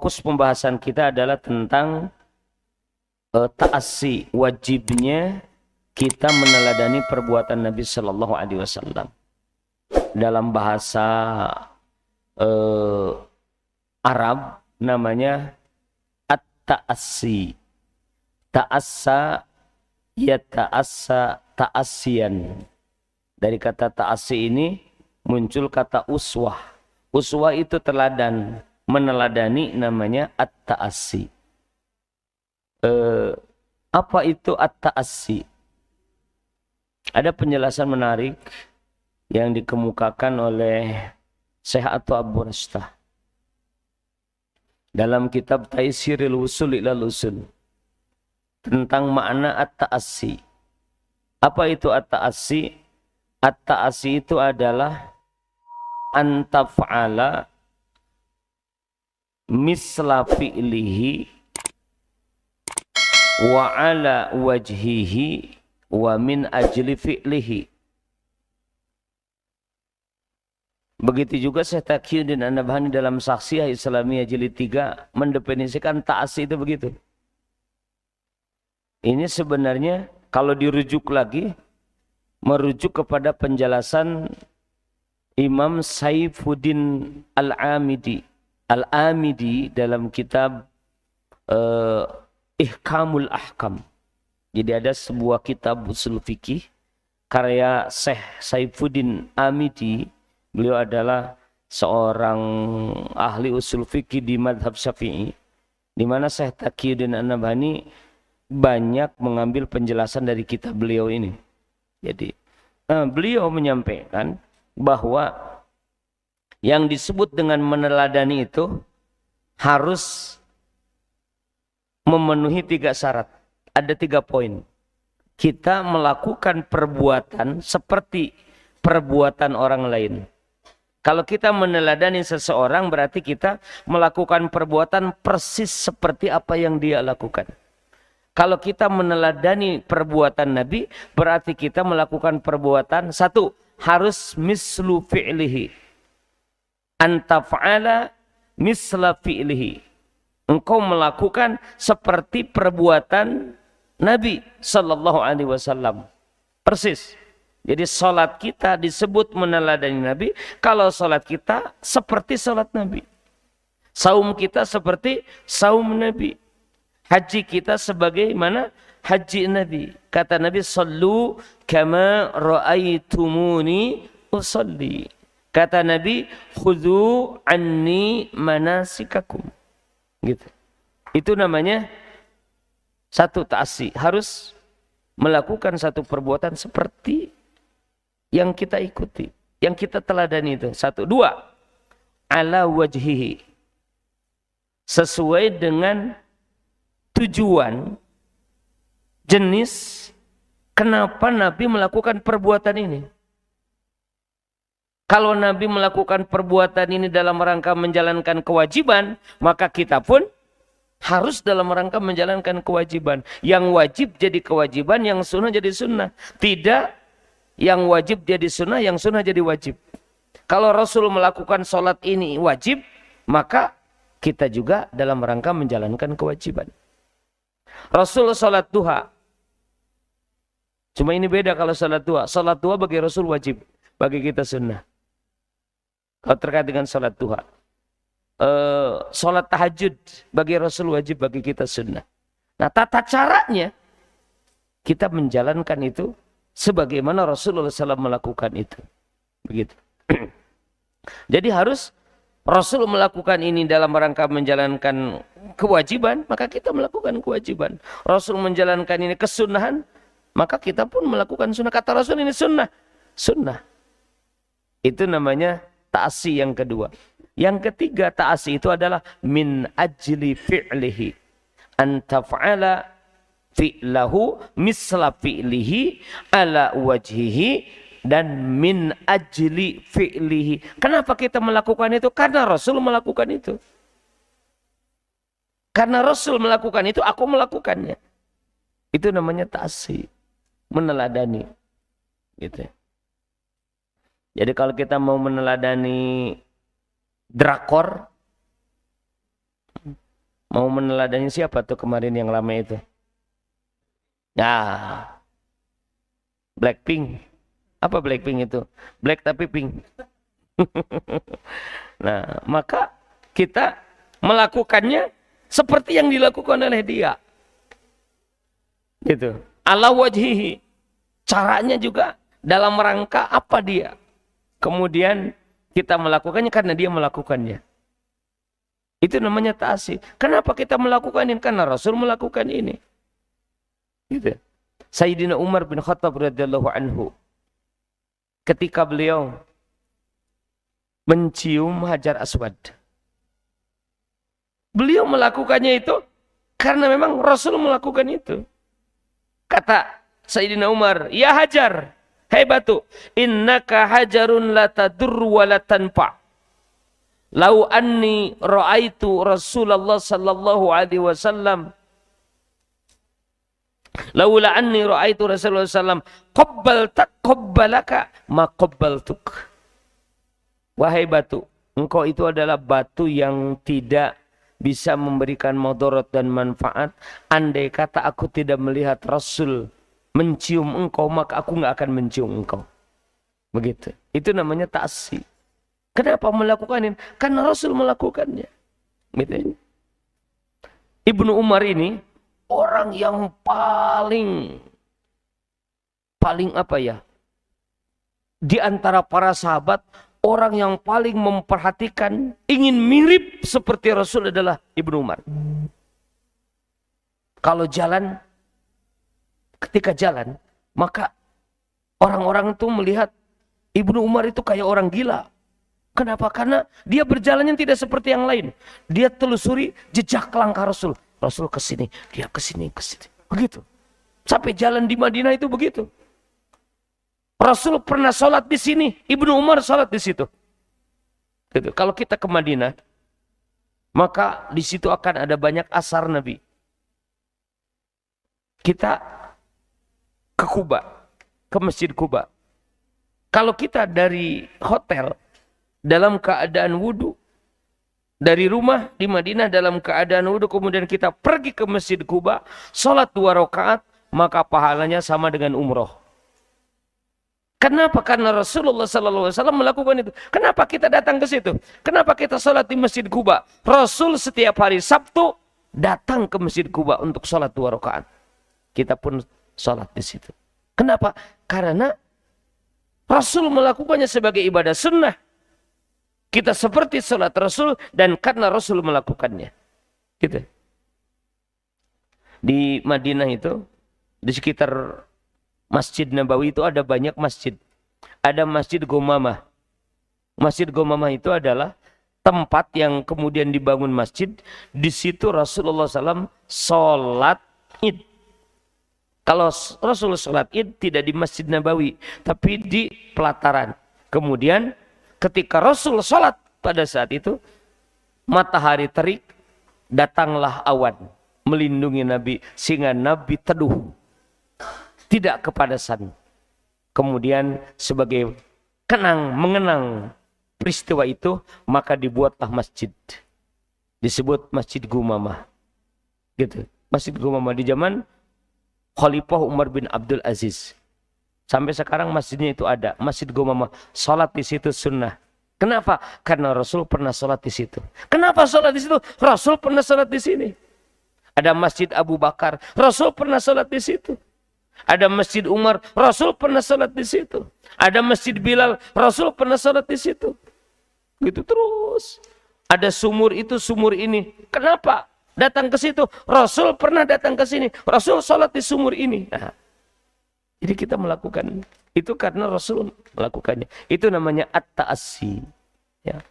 fokus pembahasan kita adalah tentang ta'assi, wajibnya kita meneladani perbuatan Nabi Shallallahu Alaihi Wasallam. Dalam bahasa Arab namanya at-ta'assi. Ta'assa ya ta'assa ta'assian. Dari kata ta'assi ini muncul kata uswah. Uswah itu teladan, meneladani, namanya at-ta'assi. Apa itu at-ta'assi? Ada penjelasan menarik yang dikemukakan oleh Syekh Atta Abu Rastah dalam kitab Taisiril Wusul ilal Usul tentang makna at-ta'assi. Apa itu at-ta'assi? At-ta'assi itu adalah antaf'ala misla fi'lihi wa ala wajhihi wa min ajli fi'lihi. Begitu juga Syekh Taqiyuddin An-Nabhani dalam Saksiyah Islamiyah jilid 3 mendefinisikan ta'assi itu begitu. Ini sebenarnya kalau dirujuk lagi, merujuk kepada penjelasan Imam Saifuddin Al-Amidi dalam kitab Ihkamul Ahkam. Jadi ada sebuah kitab usul fikih karya Syekh Saifuddin Amidi. Beliau adalah seorang ahli usul fikih di madhab Syafi'i, di mana Syekh Taqiyuddin An-Nabhani banyak mengambil penjelasan dari kitab beliau ini. Jadi beliau menyampaikan bahwa yang disebut dengan meneladani itu harus memenuhi 3 syarat. Ada 3 poin. Kita melakukan perbuatan seperti perbuatan orang lain. Kalau kita meneladani seseorang berarti kita melakukan perbuatan persis seperti apa yang dia lakukan. Kalau kita meneladani perbuatan Nabi berarti kita melakukan perbuatan, 1, harus mislu fi'lihi. Antaf'ala misla fi'lihi. Engkau melakukan seperti perbuatan Nabi Sallallahu Alaihi Wasallam. Persis. Jadi salat kita disebut meneladani Nabi kalau salat kita seperti salat Nabi. Saum kita seperti saum Nabi. Haji kita sebagaimana haji Nabi. Kata Nabi, sallu kama ra'aitumuni usalli. Kata Nabi, khudhu anni manasikakum. Gitu. Itu namanya 1, ta'assi. Harus melakukan satu perbuatan seperti yang kita ikuti, yang kita teladani itu. 1, 2, ala wajhihi. Sesuai dengan tujuan, jenis, kenapa Nabi melakukan perbuatan ini. Kalau Nabi melakukan perbuatan ini dalam rangka menjalankan kewajiban, maka kita pun harus dalam rangka menjalankan kewajiban. Yang wajib jadi kewajiban, yang sunnah jadi sunnah. Tidak yang wajib jadi sunnah, yang sunnah jadi wajib. Kalau Rasul melakukan sholat ini wajib, maka kita juga dalam rangka menjalankan kewajiban. Rasul sholat duha. Cuma ini beda kalau sholat duha. Sholat duha bagi Rasul wajib, bagi kita sunnah. Kalau terkait dengan sholat duha. Sholat tahajud bagi Rasul wajib, bagi kita sunnah. Nah, tata caranya kita menjalankan itu sebagaimana Rasulullah SAW melakukan itu. Begitu. Jadi harus Rasul melakukan ini dalam rangka menjalankan kewajiban, maka kita melakukan kewajiban. Rasul menjalankan ini kesunahan, maka kita pun melakukan sunnah. Kata Rasul ini sunnah. Sunnah. Itu namanya ta'assi yang kedua. Yang ketiga ta'assi itu adalah min ajli fi'lihi. Antaf'ala fi'lahu misla fi'lihi ala wajhihi dan min ajli fi'lihi. Kenapa kita melakukan itu? Karena Rasul melakukan itu. Karena Rasul melakukan itu, aku melakukannya. Itu namanya ta'assi, meneladani. Gitu. Jadi kalau kita mau meneladani drakor, Mau meneladani siapa tuh kemarin yang lama itu? Ya, Blackpink. Apa Blackpink itu? Black tapi pink. Nah, maka kita melakukannya seperti yang dilakukan oleh dia. Gitu. Ala wajhihi. Caranya juga dalam rangka apa dia. Kemudian kita melakukannya karena dia melakukannya. Itu namanya ta'asi. Kenapa kita melakukan ini? Karena Rasul melakukan ini. Gitu. Sayyidina Umar bin Khattab radhiyallahu anhu, ketika beliau mencium Hajar Aswad, beliau melakukannya itu karena memang Rasul melakukan itu. Kata Sayyidina Umar, ya Hajar, hai batu, innaka hajarun la tadur wa la tanfa. Lau anni ra'aitu Rasulullah sallallahu alaihi wasallam, laula anni ra'aitu Rasulullah sallam qabbalaka ma qabbaltuk. Wahai batu, engkau itu adalah batu yang tidak bisa memberikan mudarat dan manfaat. Andai kata aku tidak melihat Rasul mencium engkau, maka aku nggak akan mencium engkau. Begitu. Itu namanya ta'asi. Kenapa melakukan ini? Karena Rasul melakukannya. Gitu. Ibnu Umar ini orang yang paling apa ya? Di antara para sahabat, orang yang paling memperhatikan, ingin mirip seperti Rasul adalah Ibnu Umar. Kalau jalan, ketika jalan, maka orang-orang itu melihat Ibnu Umar itu kayak orang gila. Kenapa? Karena dia berjalannya tidak seperti yang lain. Dia telusuri jejak langkah Rasul. Rasul ke sini, dia ke sini, ke sini. Begitu. Sampai jalan di Madinah itu begitu. Rasul pernah sholat di sini, Ibnu Umar sholat di situ. Gitu. Kalau kita ke Madinah, maka di situ akan ada banyak asar Nabi. Kita ke Kuba, ke Masjid Kuba. Kalau kita dari hotel dalam keadaan wudhu, dari rumah di Madinah dalam keadaan wudhu, kemudian kita pergi ke Masjid Kuba, sholat 2 rakaat, maka pahalanya sama dengan umroh. Kenapa? Karena Rasulullah SAW melakukan itu. Kenapa kita datang ke situ? Kenapa kita sholat di Masjid Kuba? Rasul setiap hari Sabtu datang ke Masjid Kuba untuk sholat 2 rakaat. Kita pun sholat di situ. Kenapa? Karena Rasul melakukannya sebagai ibadah sunnah. Kita seperti sholat Rasul dan karena Rasul melakukannya. Gitu. Di Madinah itu, di sekitar Masjid Nabawi itu ada banyak masjid. Ada Masjid Gomamah. Masjid Gomamah itu adalah tempat yang kemudian dibangun masjid. Di situ Rasulullah SAW sholat Id. Kalau Rasulullah sholat Id tidak di Masjid Nabawi, tapi di pelataran. Kemudian ketika Rasul sholat pada saat itu, matahari terik, datanglah awan melindungi Nabi, sehingga Nabi teduh, tidak kepanasan. Kemudian sebagai mengenang peristiwa itu, maka dibuatlah masjid, disebut Masjid Gumamah. Gitu. Masjid Gumamah di zaman Khalifah Umar bin Abdul Aziz. Sampai sekarang masjidnya itu ada. Masjid Gumamah. Sholat di situ sunnah. Kenapa? Karena Rasul pernah sholat di situ. Kenapa sholat di situ? Rasul pernah sholat di sini. Ada Masjid Abu Bakar. Rasul pernah sholat di situ. Ada Masjid Umar. Rasul pernah sholat di situ. Ada Masjid Bilal. Rasul pernah sholat di situ. Gitu terus. Ada sumur itu, sumur ini. Kenapa? Datang ke situ. Rasul pernah datang ke sini. Rasul sholat di sumur ini. Nah, jadi kita melakukan itu karena Rasul melakukannya. Itu namanya at-ta'assi. Ya.